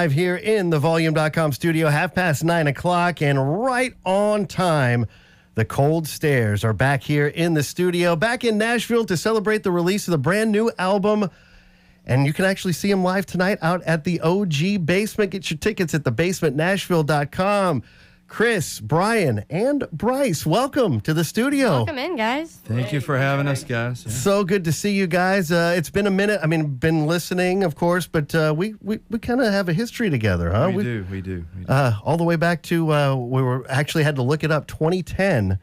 live here in the Volume.com studio, 9:30 o'clock, and right on time. The Cold Stairs are back here in the studio, back in Nashville to celebrate the release of the brand new album. And you can actually see them live tonight out at the OG Basement. Get your tickets at thebasementnashville.com. Chris, Brian, and Bryce, welcome to the studio. Welcome in, guys. Thank you for having us, guys. Yeah. So good to see you guys. It's been a minute. I mean, been listening, of course, but we kind of have a history together, huh? We do. All the way back to we were actually had to look it up. 2010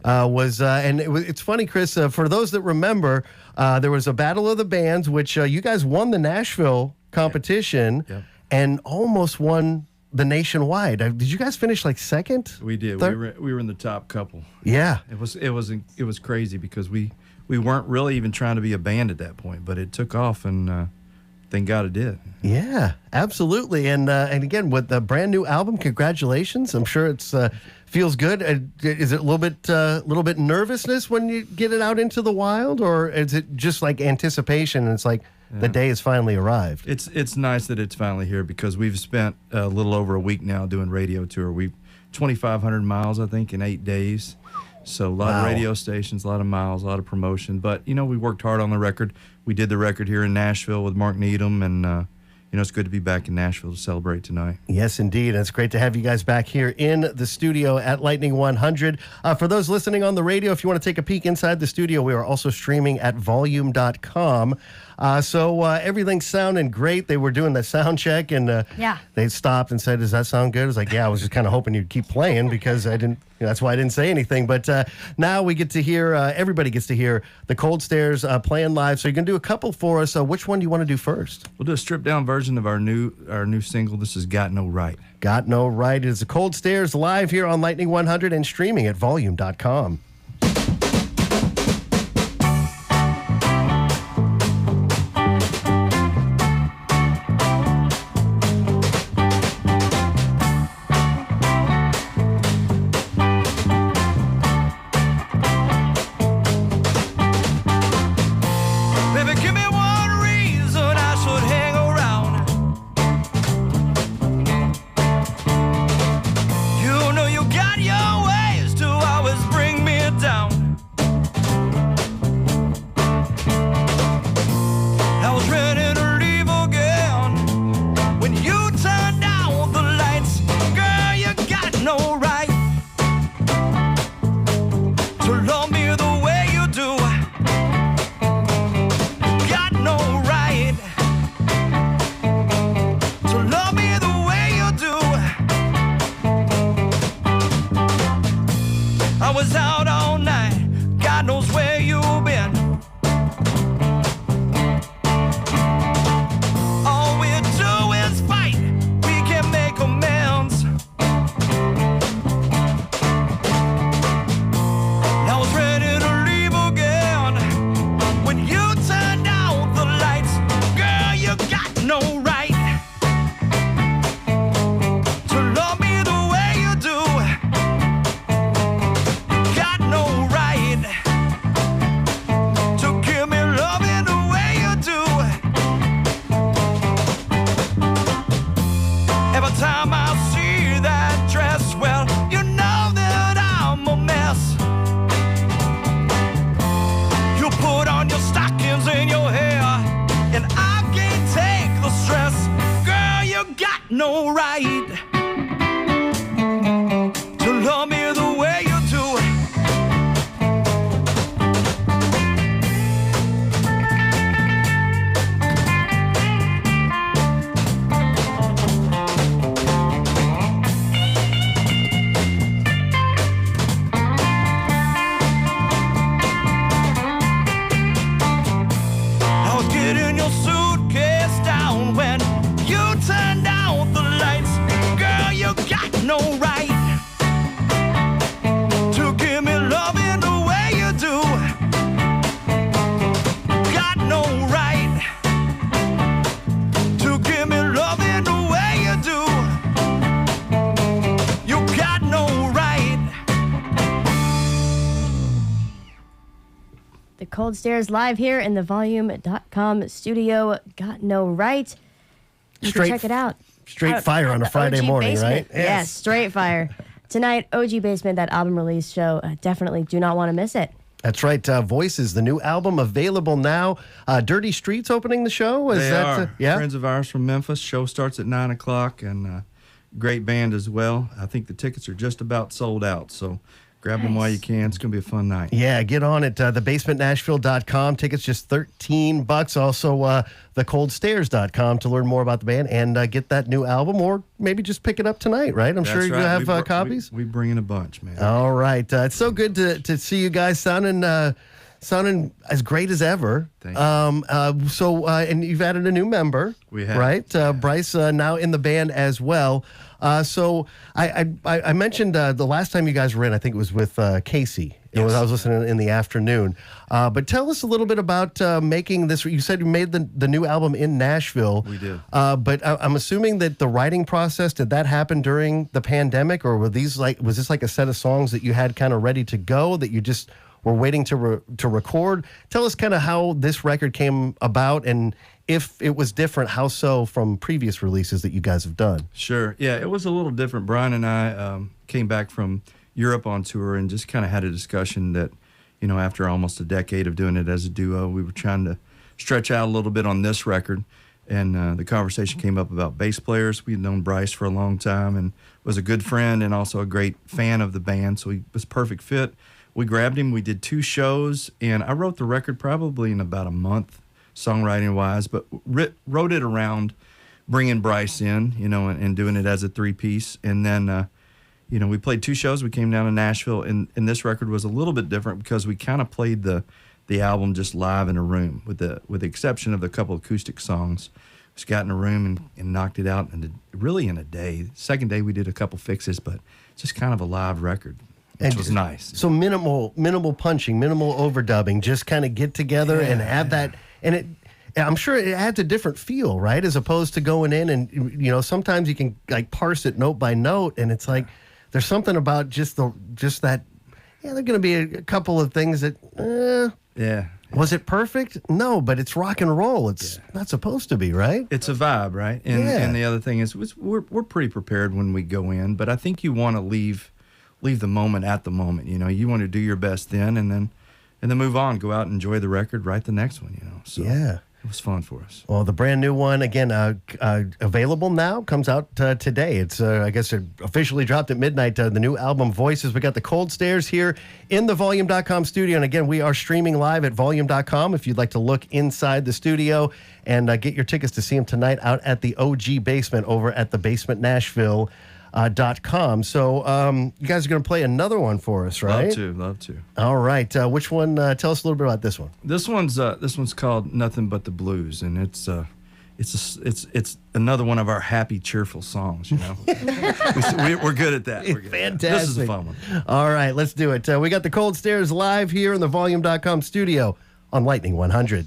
it's funny, Chris. For those that remember, there was a Battle of the Bands, which you guys won the Nashville competition and almost won the nationwide. Did you guys finish like second? We did. We were in the top couple. Yeah. It was crazy because we weren't really even trying to be a band at that point, but it took off, and thank God it did. Yeah, absolutely. And again, with the brand new album, congratulations. I'm sure it's feels good. Is it a little bit nervousness when you get it out into the wild, or is it just like anticipation and it's like the day has finally arrived? It's nice that it's finally here because we've spent a little over a week now doing radio tour. We've 2,500 miles, I think, in 8 days. So a lot of radio stations, a lot of miles, a lot of promotion. But, we worked hard on the record. We did the record here in Nashville with Mark Needham, and, it's good to be back in Nashville to celebrate tonight. Yes, indeed. And it's great to have you guys back here in the studio at Lightning 100. For those listening on the radio, if you want to take a peek inside the studio, we are also streaming at volume.com. So everything's sounding great. They were doing the sound check, and they stopped and said, "Does that sound good?" I was like, "Yeah." I was just kind of hoping you'd keep playing because I didn't. That's why I didn't say anything. But now we get to hear. Everybody gets to hear the Cold Stairs playing live. So you're gonna do a couple for us. Which one do you want to do first? We'll do a stripped down version of our new single. This is "Got No Right." Got No Right. It is the Cold Stairs live here on Lightning 100 and streaming at volume.com. No right to love me the way you do. I was getting your suitcase down when you turned out the lights. Girl, you got no right to give me love in the way you do. Got no right to give me love in the way you do. You got no right. The Cold Stairs live here in the Volume.com studio. Got No Right. You can check it out. Straight fire on a The Friday OG morning, Basement. right? Yes, straight fire. Tonight, OG Basement, that album release show. Definitely do not want to miss it. That's right. Voices, the new album available now. Dirty Streets opening the show. They are. Yeah. Friends of ours from Memphis. Show starts at 9 o'clock, and great band as well. I think the tickets are just about sold out, so grab them while you can. It's going to be a fun night. Yeah, get on it. Thebasementnashville.com. Tickets just $13. Also, thecoldstairs.com to learn more about the band and get that new album, or maybe just pick it up tonight, right? I'm sure you have copies. We bring in a bunch, man. All right. It's so good to see you guys sounding as great as ever. Thank you. And you've added a new member. We have. Right? Bryce now in the band as well. So I mentioned the last time you guys were in, I think it was with Casey. I was listening in the afternoon. But tell us a little bit about making this. You said you made the new album in Nashville. We did. But I'm assuming that the writing process, did that happen during the pandemic, or was this like a set of songs that you had kind of ready to go that you just were waiting to record? Tell us kind of how this record came about, and if it was different, how so from previous releases that you guys have done. Sure. Yeah, it was a little different. Brian and I came back from Europe on tour and just kind of had a discussion that, after almost a decade of doing it as a duo, we were trying to stretch out a little bit on this record. And the conversation came up about bass players. We had known Bryce for a long time and was a good friend and also a great fan of the band, so he was a perfect fit. We grabbed him. We did 2 shows, and I wrote the record probably in about a month, songwriting-wise, but wrote it around bringing Bryce in, and doing it as a 3-piece. And then, we played 2 shows. We came down to Nashville, and this record was a little bit different because we kind of played the album just live in a room, with the exception of the couple acoustic songs. Just got in a room and knocked it out, really in a day. The second day we did a couple fixes, but just kind of a live record, which was nice. So minimal punching, minimal overdubbing, just kind of get together and have that, and I'm sure it adds a different feel, right? As opposed to going in and, sometimes you can like parse it note by note, and it's like there's something about just that. Yeah, there are going to be a couple of things that. Was it perfect? No, but it's rock and roll. It's not supposed to be, right? It's a vibe, right? And the other thing is, we're pretty prepared when we go in, but I think you want to leave the moment at the moment. You want to do your best then, and then move on, go out and enjoy the record, write the next one. So it was fun for us. Well, the brand new one, again, available now, comes out today. It's, I guess, it officially dropped at midnight, the new album, Voices. We got the Cold Stairs here in the Volume.com studio. And again, we are streaming live at Volume.com if you'd like to look inside the studio and get your tickets to see them tonight out at the OG Basement over at thebasementnashville.com. So you guys are going to play another one for us, right? Love to. All right. Which one? Tell us a little bit about this one. This one's called Nothing But the Blues, and it's another one of our happy, cheerful songs. We're good at that. We're good Fantastic. This is a fun one. All right, let's do it. We got the Cold Stairs live here in the Volume.com studio on Lightning 100.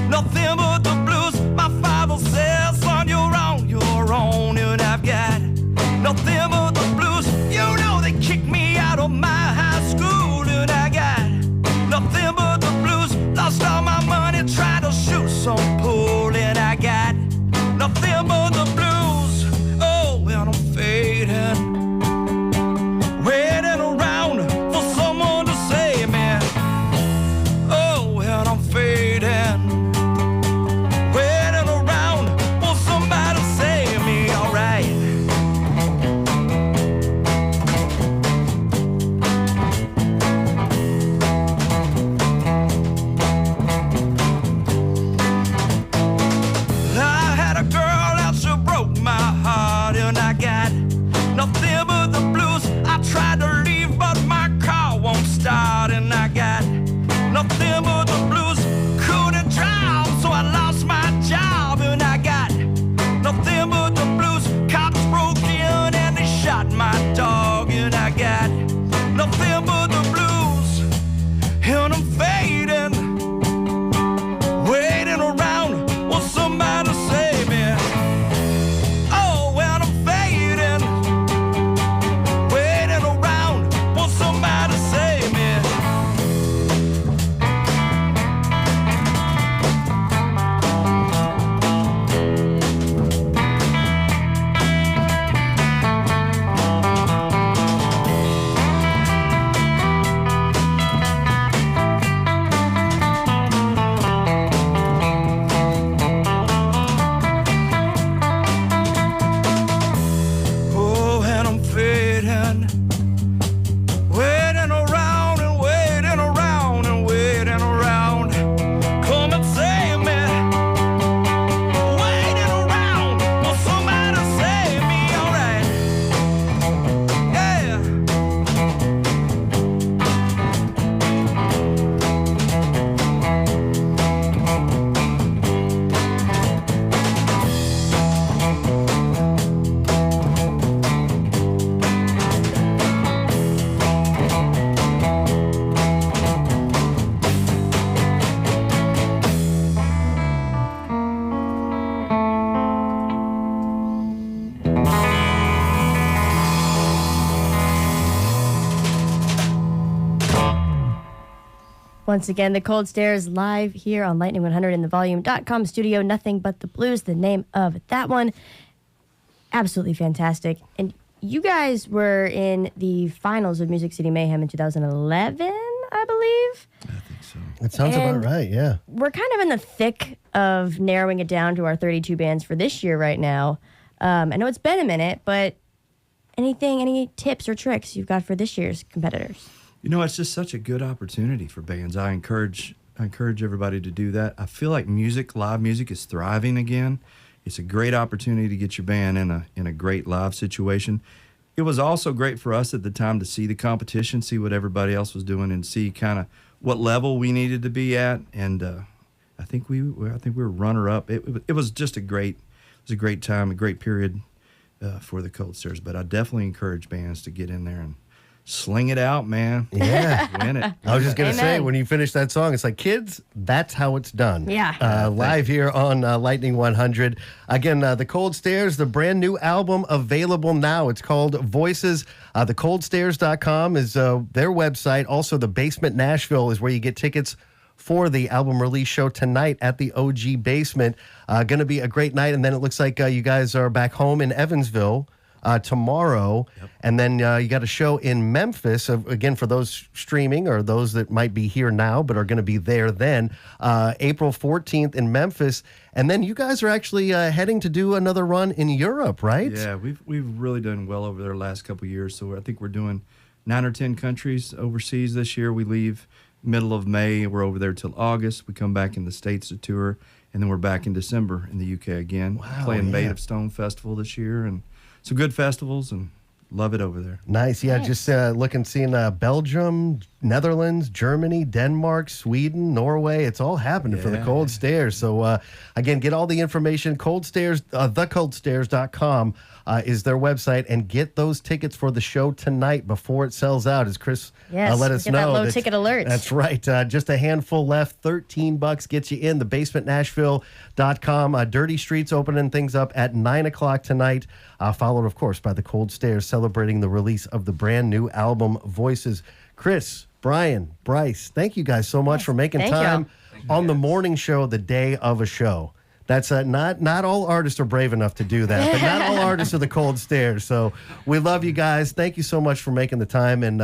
Nothing but the blues. My father says, son, you're on, and I've got nothing but the blues. They kicked me out of my high school, and I got nothing but the blues. Lost all my Once again, the Cold Stairs live here on Lightning 100 in the volume.com studio. Nothing But the Blues, the name of that one. Absolutely fantastic. And you guys were in the finals of Music City Mayhem in 2011, I believe. I think so. It sounds And about right, yeah. We're kind of in the thick of narrowing it down to our 32 bands for this year right now. I know it's been a minute, but any tips or tricks you've got for this year's competitors? You know, it's just such a good opportunity for bands. I encourage everybody to do that. I feel like live music is thriving again. It's a great opportunity to get your band in a great live situation. It was also great for us at the time to see the competition, see what everybody else was doing, and see kind of what level we needed to be at. And I think we were runner up. It was just a great time, a great period for the Cold Stairs. But I definitely encourage bands to get in there and sling it out, man. Yeah. Win it. I was just going to say, Amen. when you finish that song, it's like, kids, that's how it's done. Yeah. Live here on Lightning 100. Again, The Cold Stairs, the brand new album available now. It's called Voices. TheColdStairs.com is their website. Also, the Basement Nashville is where you get tickets for the album release show tonight at the OG Basement. Going to be a great night. And then it looks like you guys are back home in Evansville tomorrow. Yep. And then you got a show in Memphis, again, for those streaming or those that might be here now but are going to be there then, April 14th in Memphis. And then you guys are actually heading to do another run in Europe, right? Yeah, we've really done well over there the last couple of years. So I think we're doing 9 or 10 countries overseas this year. We leave middle of May. We're over there till August. We come back in the States to tour, and then we're back in December in the UK again. Wow, playing yeah. Maid of Stone Festival this year, and some good festivals, and love it over there. Nice. Yeah, just seeing Belgium, Netherlands, Germany, Denmark, Sweden, Norway. It's all happening for the Cold Stairs. So, again, get all the information. Cold Stairs, thecoldstairs.com is their website, and get those tickets for the show tonight before it sells out, as Chris Yes, let us get know. that low ticket alert. That's right. Just a handful left. $13 gets you in. TheBasementNashville.com. Dirty Streets opening things up at 9 o'clock tonight. Followed, of course, by the Cold Stairs celebrating the release of the brand new album, Voices. Chris, Brian, Bryce, thank you guys so much for making Thank time you. on the morning show the day of a show. That's not all artists are brave enough to do that, but not all artists are the Cold Stairs. So we love you guys. Thank you so much for making the time, and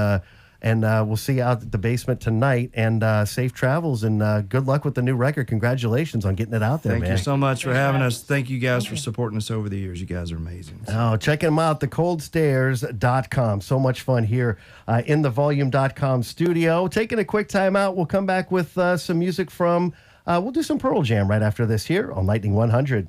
we'll see you out at the basement tonight. And safe travels, and good luck with the new record. Congratulations on getting it out there, Thank man. you so much for having us. Thank you guys for supporting us over the years. You guys are amazing. Oh, check them out, thecoldstairs.com. So much fun here in the volume.com studio. Taking a quick time out. We'll come back with some music from, we'll do some Pearl Jam right after this here on Lightning 100.